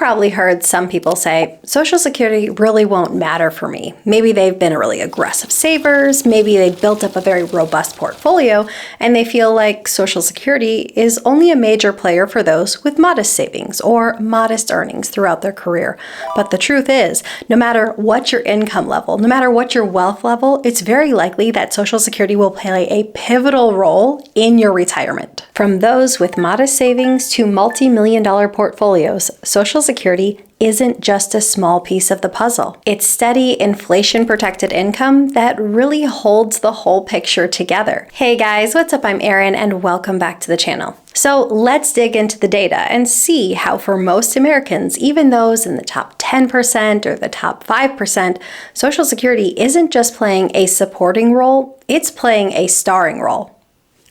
probably heard some people say, Social Security really won't matter for me. Maybe they've been really aggressive savers, maybe they built up a very robust portfolio, and they feel like Social Security is only a major player for those with modest savings or modest earnings throughout their career. But the truth is, no matter what your income level, no matter what your wealth level, it's very likely that Social Security will play a pivotal role in your retirement. From those with modest savings to multi-million-dollar portfolios, Social Security isn't just a small piece of the puzzle. It's steady, inflation-protected income that really holds the whole picture together. Hey guys, what's up? I'm Erin, and welcome back to the channel. So let's dig into the data and see how for most Americans, even those in the top 10% or the top 5%, Social Security isn't just playing a supporting role, it's playing a starring role.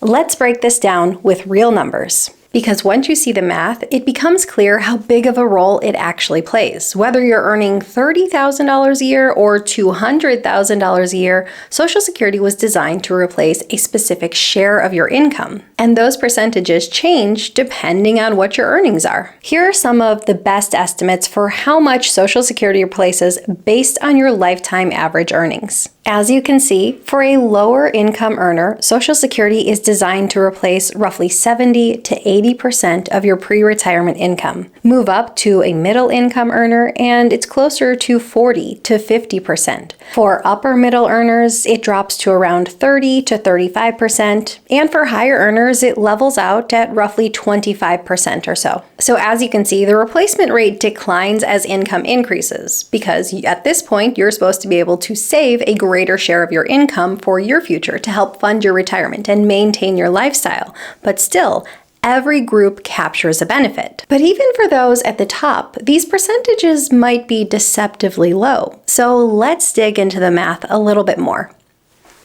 Let's break this down with real numbers. Because once you see the math, it becomes clear how big of a role it actually plays. Whether you're earning $30,000 a year or $200,000 a year, Social Security was designed to replace a specific share of your income. And those percentages change depending on what your earnings are. Here are some of the best estimates for how much Social Security replaces based on your lifetime average earnings. As you can see, for a lower income earner, Social Security is designed to replace roughly 70 to 80% of your pre-retirement income. Move up to a middle income earner and it's closer to 40 to 50%. For upper middle earners, it drops to around 30 to 35%, and for higher earners, it levels out at roughly 25% or so. So as you can see, the replacement rate declines as income increases because at this point, you're supposed to be able to save a greater share of your income for your future to help fund your retirement and maintain your lifestyle. But still, every group captures a benefit. But even for those at the top, these percentages might be deceptively low. So let's dig into the math a little bit more.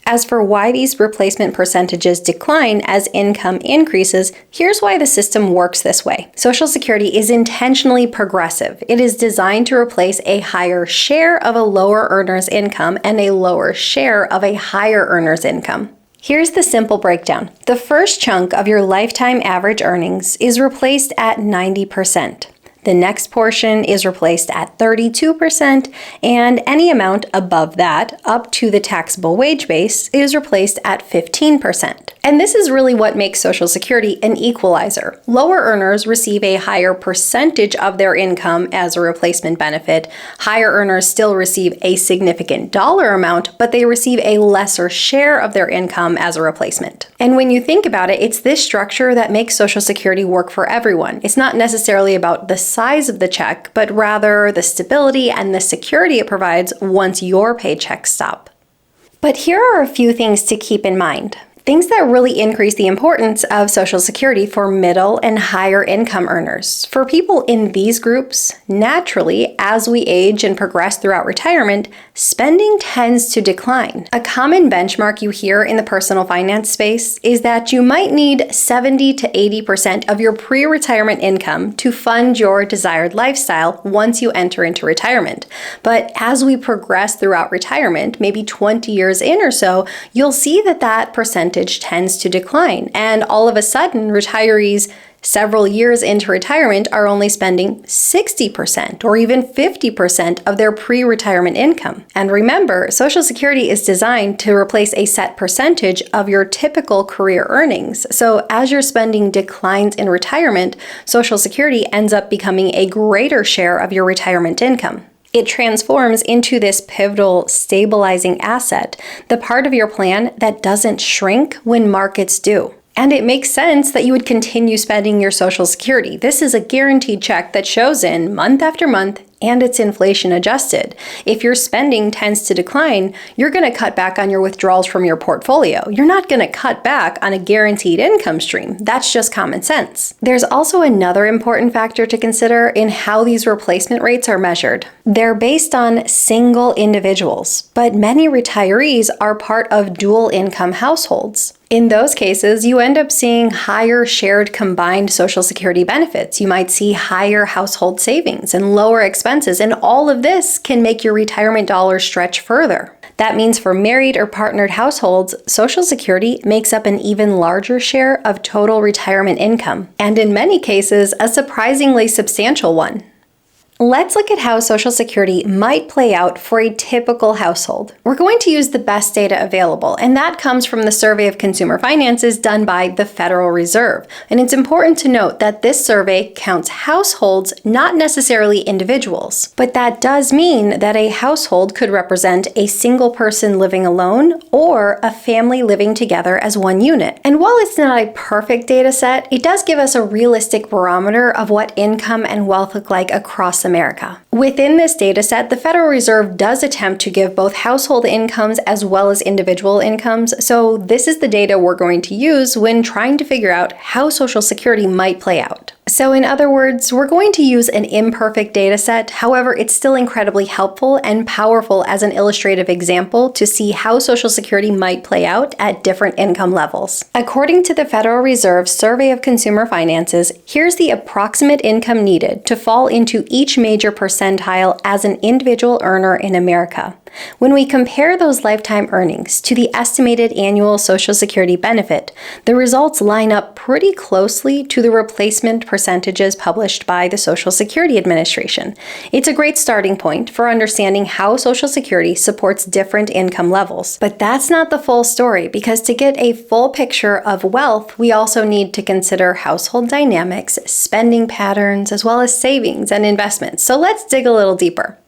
As for why these replacement percentages decline as income increases, here's why the system works this way. Social Security is intentionally progressive. It is designed to replace a higher share of a lower earner's income and a lower share of a higher earner's income. Here's the simple breakdown. The first chunk of your lifetime average earnings is replaced at 90%. The next portion is replaced at 32%, and any amount above that, up to the taxable wage base, is replaced at 15%. And this is really what makes Social Security an equalizer. Lower earners receive a higher percentage of their income as a replacement benefit. Higher earners still receive a significant dollar amount, but they receive a lesser share of their income as a replacement. And when you think about it, it's this structure that makes Social Security work for everyone. It's not necessarily about the size of the check, but rather the stability and the security it provides once your paychecks stop. But here are a few things to keep in mind. Things that really increase the importance of Social Security for middle and higher income earners. For people in these groups, naturally, as we age and progress throughout retirement, spending tends to decline. A common benchmark you hear in the personal finance space is that you might need 70 to 80% of your pre-retirement income to fund your desired lifestyle once you enter into retirement. But as we progress throughout retirement, maybe 20 years in or so, you'll see that percentage tends to decline. And all of a sudden, retirees several years into retirement are only spending 60% or even 50% of their pre-retirement income. And remember, Social Security is designed to replace a set percentage of your typical career earnings. So as your spending declines in retirement, Social Security ends up becoming a greater share of your retirement income. It transforms into this pivotal stabilizing asset, the part of your plan that doesn't shrink when markets do. And it makes sense that you would continue spending your Social Security. This is a guaranteed check that shows in month after month, and it's inflation adjusted. If your spending tends to decline, you're going to cut back on your withdrawals from your portfolio. You're not going to cut back on a guaranteed income stream. That's just common sense. There's also another important factor to consider in how these replacement rates are measured. They're based on single individuals, but many retirees are part of dual income households. In those cases, you end up seeing higher shared combined Social Security benefits. You might see higher household savings and lower expenses, and all of this can make your retirement dollars stretch further. That means for married or partnered households, Social Security makes up an even larger share of total retirement income, and in many cases, a surprisingly substantial one. Let's look at how Social Security might play out for a typical household. We're going to use the best data available, and that comes from the Survey of Consumer Finances done by the Federal Reserve. And it's important to note that this survey counts households, not necessarily individuals. But that does mean that a household could represent a single person living alone or a family living together as one unit. And while it's not a perfect data set, it does give us a realistic barometer of what income and wealth look like across America. Within this data set, the Federal Reserve does attempt to give both household incomes as well as individual incomes, so this is the data we're going to use when trying to figure out how Social Security might play out. So in other words, we're going to use an imperfect data set. However, it's still incredibly helpful and powerful as an illustrative example to see how Social Security might play out at different income levels. According to the Federal Reserve Survey of Consumer Finances, here's the approximate income needed to fall into each major percentile as an individual earner in America. When we compare those lifetime earnings to the estimated annual Social Security benefit, the results line up pretty closely to the replacement percentages published by the Social Security Administration. It's a great starting point for understanding how Social Security supports different income levels. But that's not the full story, because to get a full picture of wealth, we also need to consider household dynamics, spending patterns, as well as savings and investments. So let's dig a little deeper.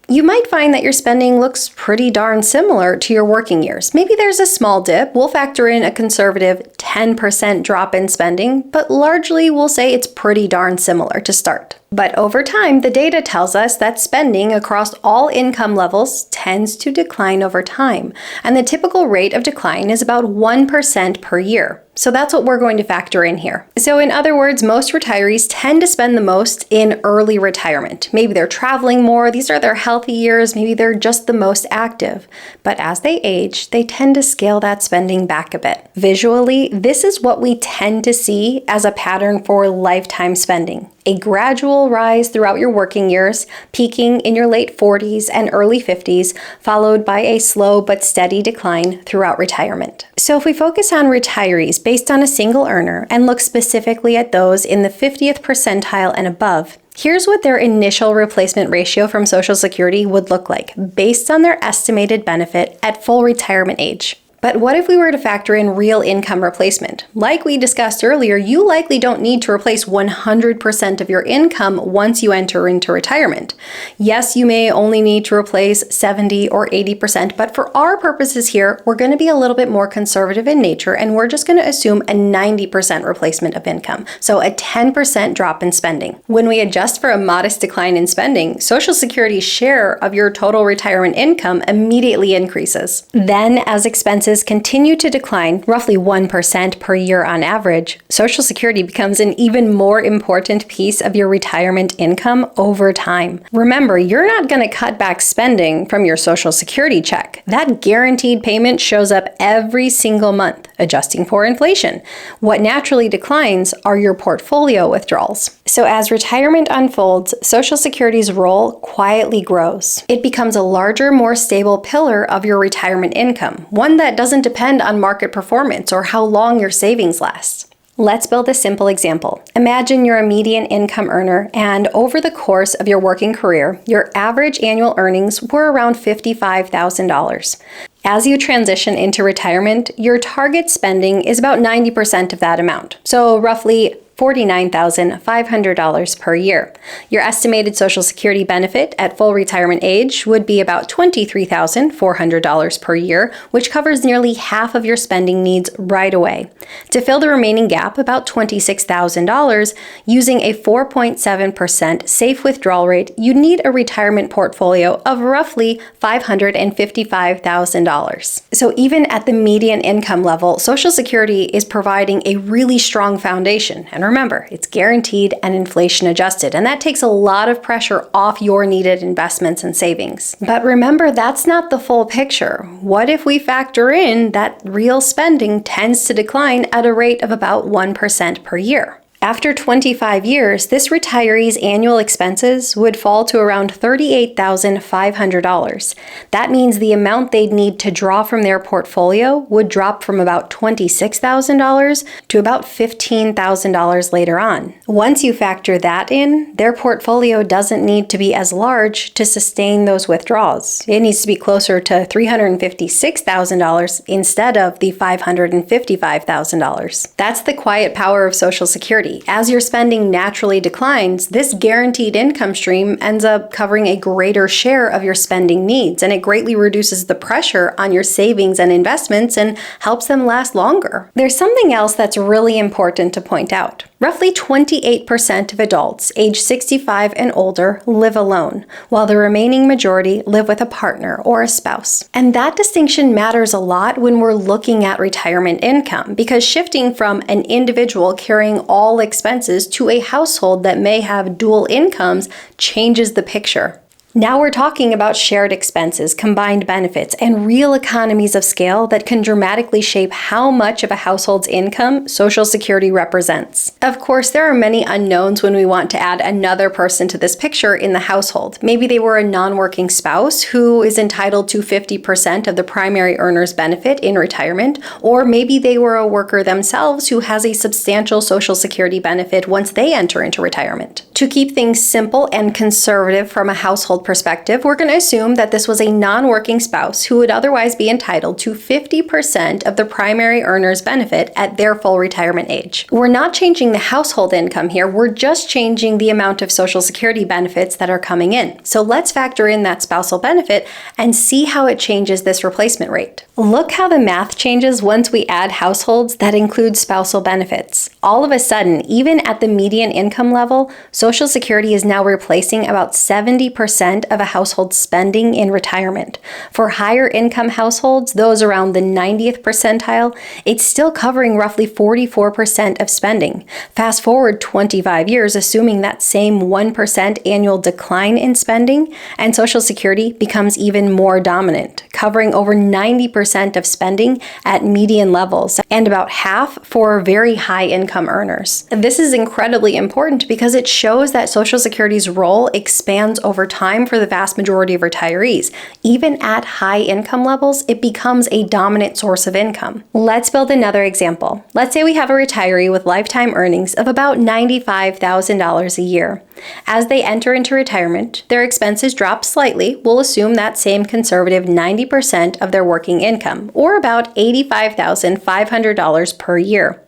You might find that your spending looks pretty darn similar to your working years. Maybe there's a small dip. We'll factor in a conservative 10% drop in spending, but largely we'll say it's pretty darn similar to start. But over time, the data tells us that spending across all income levels tends to decline over time, and the typical rate of decline is about 1% per year. So that's what we're going to factor in here. So in other words, most retirees tend to spend the most in early retirement. Maybe they're traveling more, these are their healthy years, maybe they're just the most active. But as they age, they tend to scale that spending back a bit. Visually, this is what we tend to see as a pattern for lifetime spending. A gradual rise throughout your working years, peaking in your late 40s and early 50s, followed by a slow but steady decline throughout retirement. So if we focus on retirees based on a single earner and look specifically at those in the 50th percentile and above, here's what their initial replacement ratio from Social Security would look like based on their estimated benefit at full retirement age. But what if we were to factor in real income replacement? Like we discussed earlier, you likely don't need to replace 100% of your income once you enter into retirement. Yes, you may only need to replace 70 or 80%, but for our purposes here, we're going to be a little bit more conservative in nature, and we're just going to assume a 90% replacement of income, so a 10% drop in spending. When we adjust for a modest decline in spending, Social Security's share of your total retirement income immediately increases. Then, as expenses continue to decline, roughly 1% per year on average, Social Security becomes an even more important piece of your retirement income over time. Remember, you're not going to cut back spending from your Social Security check. That guaranteed payment shows up every single month, adjusting for inflation. What naturally declines are your portfolio withdrawals. So as retirement unfolds, Social Security's role quietly grows. It becomes a larger, more stable pillar of your retirement income, one that doesn't depend on market performance or how long your savings last. Let's build a simple example. Imagine you're a median income earner, and over the course of your working career, your average annual earnings were around $55,000. As you transition into retirement, your target spending is about 90% of that amount, so roughly $49,500 per year. Your estimated Social Security benefit at full retirement age would be about $23,400 per year, which covers nearly half of your spending needs right away. To fill the remaining gap, about $26,000, using a 4.7% safe withdrawal rate, you'd need a retirement portfolio of roughly $555,000. So even at the median income level, Social Security is providing a really strong foundation. And remember, it's guaranteed and inflation adjusted, and that takes a lot of pressure off your needed investments and savings. But remember, that's not the full picture. What if we factor in that real spending tends to decline at a rate of about 1% per year? After 25 years, this retiree's annual expenses would fall to around $38,500. That means the amount they'd need to draw from their portfolio would drop from about $26,000 to about $15,000 later on. Once you factor that in, their portfolio doesn't need to be as large to sustain those withdrawals. It needs to be closer to $356,000 instead of the $555,000. That's the quiet power of Social Security. As your spending naturally declines, this guaranteed income stream ends up covering a greater share of your spending needs, and it greatly reduces the pressure on your savings and investments and helps them last longer. There's something else that's really important to point out. Roughly 28% of adults age 65 and older live alone, while the remaining majority live with a partner or a spouse. And that distinction matters a lot when we're looking at retirement income, because shifting from an individual carrying all expenses to a household that may have dual incomes changes the picture. Now we're talking about shared expenses, combined benefits, and real economies of scale that can dramatically shape how much of a household's income Social Security represents. Of course, there are many unknowns when we want to add another person to this picture in the household. Maybe they were a non-working spouse who is entitled to 50% of the primary earner's benefit in retirement, or maybe they were a worker themselves who has a substantial Social Security benefit once they enter into retirement. To keep things simple and conservative from a household perspective, we're going to assume that this was a non-working spouse who would otherwise be entitled to 50% of the primary earner's benefit at their full retirement age. We're not changing the household income here, we're just changing the amount of Social Security benefits that are coming in. So let's factor in that spousal benefit and see how it changes this replacement rate. Look how the math changes once we add households that include spousal benefits. All of a sudden, even at the median income level, Social Security is now replacing about 70% of a household's spending in retirement. For higher income households, those around the 90th percentile, it's still covering roughly 44% of spending. Fast forward 25 years, assuming that same 1% annual decline in spending, and Social Security becomes even more dominant, covering over 90% of spending at median levels, and about half for very high income earners. This is incredibly important because it shows that Social Security's role expands over time for the vast majority of retirees. Even at high income levels, it becomes a dominant source of income. Let's build another example. Let's say we have a retiree with lifetime earnings of about $95,000 a year. As they enter into retirement, their expenses drop slightly. We'll assume that same conservative 90% of their working income, or about $85,500 per year.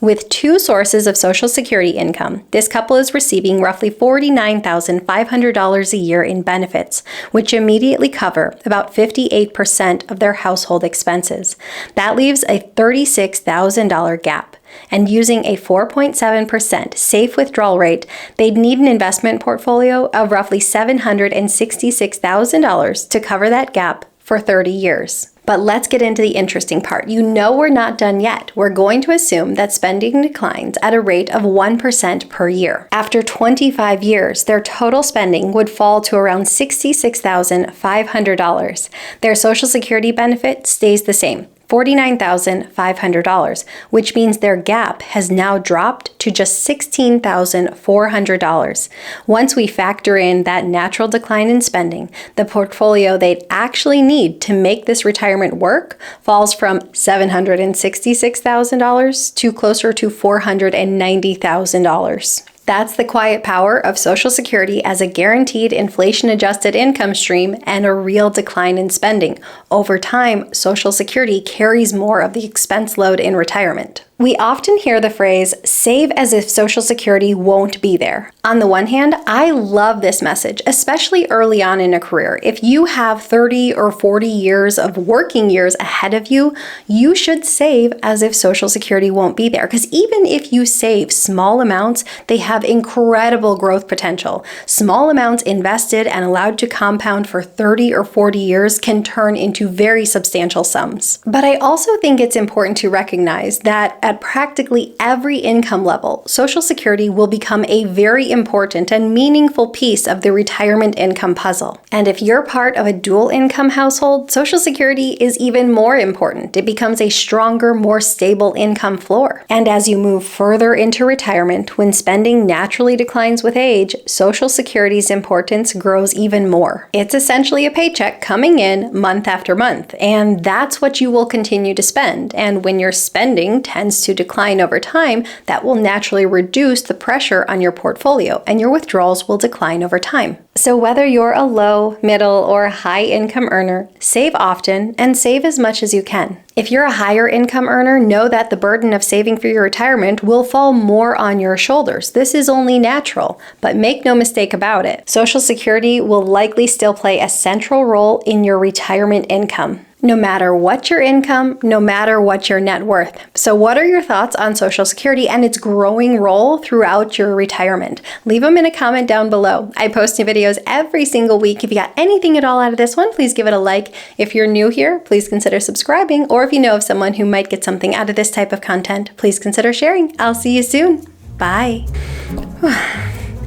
With two sources of Social Security income, this couple is receiving roughly $49,500 a year in benefits, which immediately cover about 58% of their household expenses. That leaves a $36,000 gap. And using a 4.7% safe withdrawal rate, they'd need an investment portfolio of roughly $766,000 to cover that gap for 30 years. But let's get into the interesting part. You know we're not done yet. We're going to assume that spending declines at a rate of 1% per year. After 25 years, their total spending would fall to around $66,500. Their Social Security benefit stays the same, $49,500, which means their gap has now dropped to just $16,400. Once we factor in that natural decline in spending, the portfolio they'd actually need to make this retirement work falls from $766,000 to closer to $490,000. That's the quiet power of Social Security as a guaranteed inflation-adjusted income stream and a real decline in spending. Over time, Social Security carries more of the expense load in retirement. We often hear the phrase, save as if Social Security won't be there. On the one hand, I love this message, especially early on in a career. If you have 30 or 40 years of working years ahead of you, you should save as if Social Security won't be there. Because even if you save small amounts, they have incredible growth potential. Small amounts invested and allowed to compound for 30 or 40 years can turn into very substantial sums. But I also think it's important to recognize that at practically every income level, Social Security will become a very important and meaningful piece of the retirement income puzzle. And if you're part of a dual income household, Social Security is even more important. It becomes a stronger, more stable income floor. And as you move further into retirement, when spending naturally declines with age, Social Security's importance grows even more. It's essentially a paycheck coming in month after month, and that's what you will continue to spend. And when your spending tends to decline over time, that will naturally reduce the pressure on your portfolio, and your withdrawals will decline over time. So whether you're a low, middle, or high income earner, save often and save as much as you can. If you're a higher income earner, know that the burden of saving for your retirement will fall more on your shoulders. This is only natural, but make no mistake about it. Social Security will likely still play a central role in your retirement income, no matter what your income, no matter what your net worth. So what are your thoughts on Social Security and its growing role throughout your retirement? Leave them in a comment down below. I post new videos every single week. If you got anything at all out of this one, please give it a like. If you're new here, please consider subscribing, or if you know of someone who might get something out of this type of content, please consider sharing. I'll see you soon. Bye.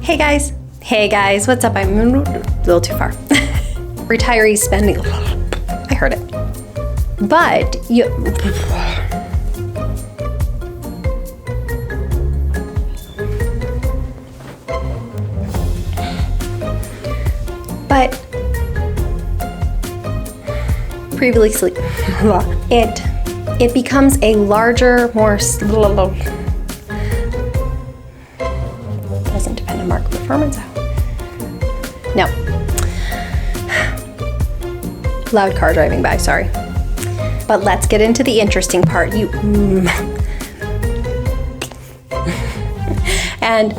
Hey guys. Hey guys, what's up? I'm a little too far. Retiree spending. I heard it. But you... But previously, it becomes a larger, more... Doesn't depend on market performance. No. Loud car driving by, sorry. But let's get into the interesting part. And